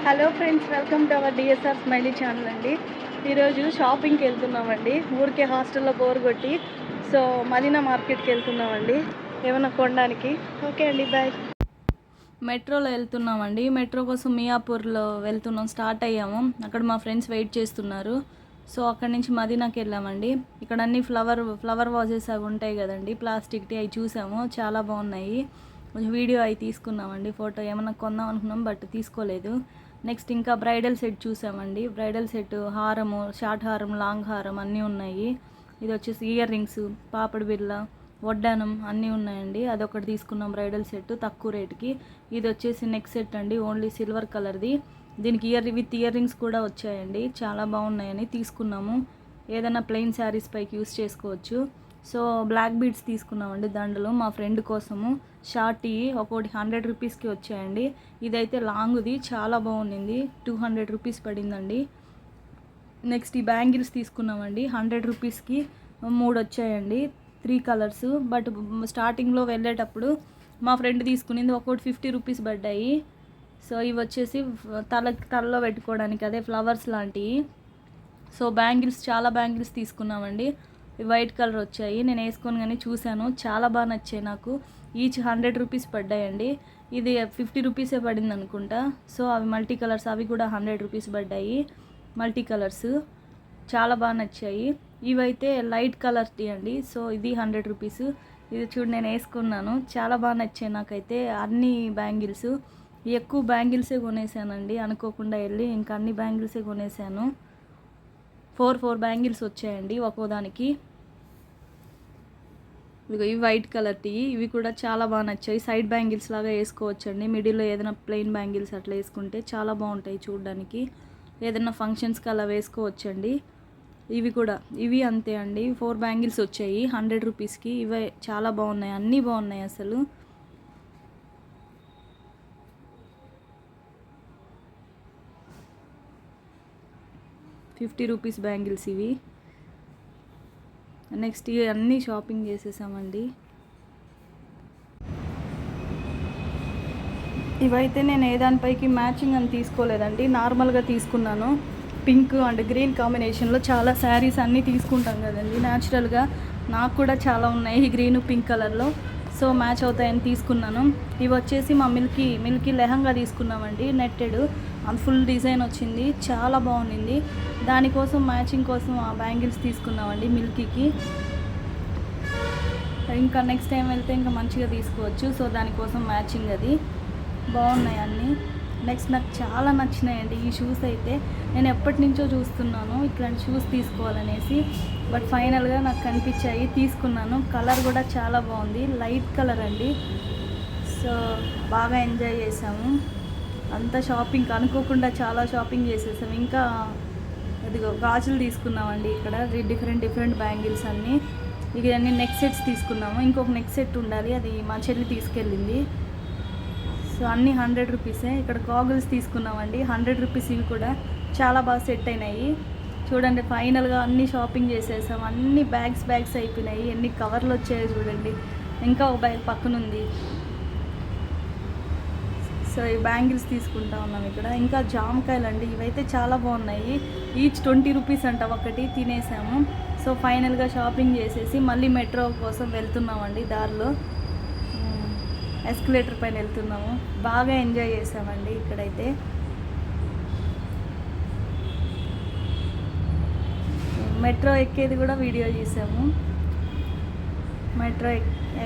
Hello friends, welcome to our DSR smiley channel అండి. ఈరోజు షాపింగ్కి వెళ్తున్నామండి. ఊరికే హాస్టల్లో బోర్ కొట్టి సో మదీనా మార్కెట్కి వెళ్తున్నామండి ఏమైనా కొనడానికి. ఓకే అండి, బాయ్. మెట్రోలో వెళ్తున్నామండి. మెట్రో కోసం మియాపూర్లో వెళ్తున్నాం. స్టార్ట్ అయ్యాము. అక్కడ మా ఫ్రెండ్స్ వెయిట్ చేస్తున్నారు. సో అక్కడి నుంచి మదీనాకి వెళ్ళామండి. ఇక్కడ అన్ని ఫ్లవర్ వాజెస్ అవి ఉంటాయి కదండి, ప్లాస్టిక్టి, అవి చూసాము. చాలా బాగున్నాయి. కొంచెం వీడియో అవి తీసుకున్నామండి, ఫోటో ఏమైనా కొందాం అనుకున్నాం బట్ తీసుకోలేదు. నెక్స్ట్ ఇంకా బ్రైడల్ సెట్ చూసామండి. బ్రైడల్ సెట్, హారము, షార్ట్ హారం, లాంగ్ హారం అన్నీ ఉన్నాయి. ఇది వచ్చేసి ఇయర్ రింగ్స్, పాపడి బిళ్ళ, వడ్డానం అన్నీ ఉన్నాయండి. అదొకటి తీసుకున్నాం బ్రైడల్ సెట్ తక్కువ రేటుకి. ఇది వచ్చేసి నెక్ సెట్ అండి, ఓన్లీ సిల్వర్ కలర్ది. దీనికి ఇయర్ రింగ్స్ కూడా వచ్చాయండి. చాలా బాగున్నాయని తీసుకున్నాము. ఏదైనా ప్లెయిన్ శారీస్ పైకి యూస్ చేసుకోవచ్చు. సో బ్లాక్ బీడ్స్ తీసుకున్నామండి దండలు మా ఫ్రెండ్ కోసము. షార్టీ ఒకటి 100 రూపీస్కి వచ్చాయండి. ఇదైతే లాంగ్ది, చాలా బాగుంది. 200 రూపీస్ పడిందండి. నెక్స్ట్ ఈ బ్యాంగిల్స్ తీసుకున్నామండి. 100 రూపీస్కి 3 వచ్చాయండి, 3 కలర్స్. బట్ స్టార్టింగ్లో వెళ్ళేటప్పుడు మా ఫ్రెండ్ తీసుకునింది ఒకటి 50 రూపీస్ పడ్డాయి. సో ఇవి వచ్చేసి తలలో పెట్టుకోవడానికి, అదే ఫ్లవర్స్ లాంటివి. సో బ్యాంగిల్స్, చాలా బ్యాంగిల్స్ తీసుకున్నామండి. వైట్ కలర్ వచ్చాయి. నేను వేసుకొని కానీ చూశాను, చాలా బాగా నచ్చాయి నాకు. ఈచ్ 100 రూపీస్ పడ్డాయండి. ఇది 50 రూపీసే పడింది అనుకుంటా. సో అవి మల్టీ కలర్స్, అవి కూడా 100 రూపీస్ పడ్డాయి. మల్టీ కలర్స్ చాలా బాగా నచ్చాయి. ఇవైతే లైట్ కలర్ టీ అండి. సో ఇది 100 రూపీస్. ఇది చూడు, నేను వేసుకున్నాను, చాలా బాగా నచ్చాయి నాకైతే. అన్ని బ్యాంగిల్స్, ఎక్కువ బ్యాంగిల్సే కొనేసానండి అనుకోకుండా వెళ్ళి. ఇంకా అన్ని బ్యాంగిల్సే కొనేసాను. 4 బ్యాంగిల్స్ వచ్చాయండి ఒక్కోదానికి. ఇవి వైట్ కలర్ టీ, ఇవి కూడా చాలా బాగా నచ్చాయి. సైడ్ బ్యాంగిల్స్ లాగా వేసుకోవచ్చండి. మిడిల్లో ఏదైనా ప్లెయిన్ బ్యాంగిల్స్ అట్లా వేసుకుంటే చాలా బాగుంటాయి చూడడానికి. ఏదైనా ఫంక్షన్స్కి అలా వేసుకోవచ్చండి. ఇవి కూడా, ఇవి అంతే అండి. 4 బ్యాంగిల్స్ వచ్చాయి 100 రూపీస్కి. ఇవే చాలా బాగున్నాయి, అన్నీ బాగున్నాయి అసలు. ₹50 బ్యాంగిల్స్ ఇవి. నెక్స్ట్ అన్నీ షాపింగ్ చేసేసామండి. ఇవైతే నేను ఏదానిపైకి మ్యాచింగ్ అని తీసుకోలేదండి, నార్మల్గా తీసుకున్నాను. పింక్ అండ్ గ్రీన్ కాంబినేషన్లో చాలా శారీస్ అన్నీ తీసుకుంటాం కదండి న్యాచురల్గా. నాకు కూడా చాలా ఉన్నాయి గ్రీన్ పింక్ కలర్లో. సో మ్యాచ్ అవుతాయని తీసుకున్నాను. ఇవి వచ్చేసి మా మిల్కీ లెహంగా తీసుకున్నామండి, నెట్టెడ్. అది ఫుల్ డిజైన్ వచ్చింది, చాలా బాగుంది. దానికోసం మ్యాచింగ్ కోసం ఆ బ్యాంగిల్స్ తీసుకున్నామండి మిల్కీకి. ఇంకా నెక్స్ట్ టైం వెళ్తే ఇంకా మంచిగా తీసుకోవచ్చు. సో దానికోసం మ్యాచింగ్ అది. బాగున్నాయి అన్నీ. నెక్స్ట్ నాకు చాలా నచ్చినాయండి ఈ షూస్ అయితే. నేను ఎప్పటి నుంచో చూస్తున్నాను ఇట్లాంటి షూస్ తీసుకోవాలనేసి. బట్ ఫైనల్గా నాకు కనిపించాయి, తీసుకున్నాను. కలర్ కూడా చాలా బాగుంది, లైట్ కలర్ అండి. సో బాగా ఎంజాయ్ చేసాము అంతా. షాపింగ్ అనుకోకుండా చాలా షాపింగ్ చేసేసాము. ఇంకా ఇదిగో గాజులు తీసుకున్నామండి ఇక్కడ, డిఫరెంట్ బ్యాంగిల్స్ అన్నీ. ఇక అన్ని నెక్ సెట్స్ తీసుకున్నాము. ఇంకొక నెక్ సెట్ ఉండాలి, అది మా చెల్లి తీసుకెళ్ళింది. సో అన్నీ 100 రూపీసే. ఇక్కడ గాగుల్స్ తీసుకున్నామండి 100 రూపీస్. ఇవి కూడా చాలా బాగా సెట్ అయినాయి. చూడండి, ఫైనల్గా అన్నీ షాపింగ్ చేసేసాం. అన్ని బ్యాగ్స్ అయిపోయినాయి. ఎన్ని కవర్లు వచ్చాయో చూడండి. ఇంకా ఒక బ్యాగ్ పక్కనుంది. సో ఈ బ్యాంగిల్స్ తీసుకుంటా ఉన్నాం ఇక్కడ. ఇంకా జామకాయలు అండి, ఇవైతే చాలా బాగున్నాయి. ఈచ్ 20 రూపీస్ అంట ఒకటి. తినేసాము. సో ఫైనల్గా షాపింగ్ చేసేసి మళ్ళీ మెట్రో కోసం వెళ్తున్నామండి. దారిలో ఎస్కలేటర్ పైన వెళ్తున్నాము. బాగా ఎంజాయ్ చేసామండి ఇక్కడైతే. మెట్రో ఎక్కేది కూడా వీడియో చేసాము. మెట్రో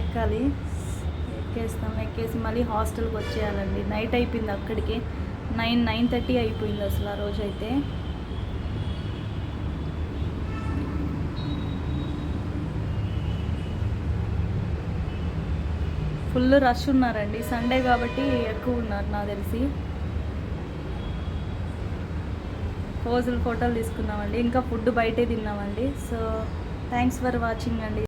ఎక్కాలి, ఎక్కేసి మళ్ళీ హాస్టల్కి వచ్చేయాలండి. నైట్ అయిపోయింది అక్కడికి. 9:30 అయిపోయింది అసలు ఆ రోజైతే. ఫుల్ రష్ ఉన్నారండి, సండే కాబట్టి ఎక్కువ ఉన్నారు నాకు తెలిసి. ఫోటోలు తీసుకున్నామండి. ఇంకా ఫుడ్ బయటే తిన్నామండి. సో థ్యాంక్స్ ఫర్ వాచింగ్ అండి.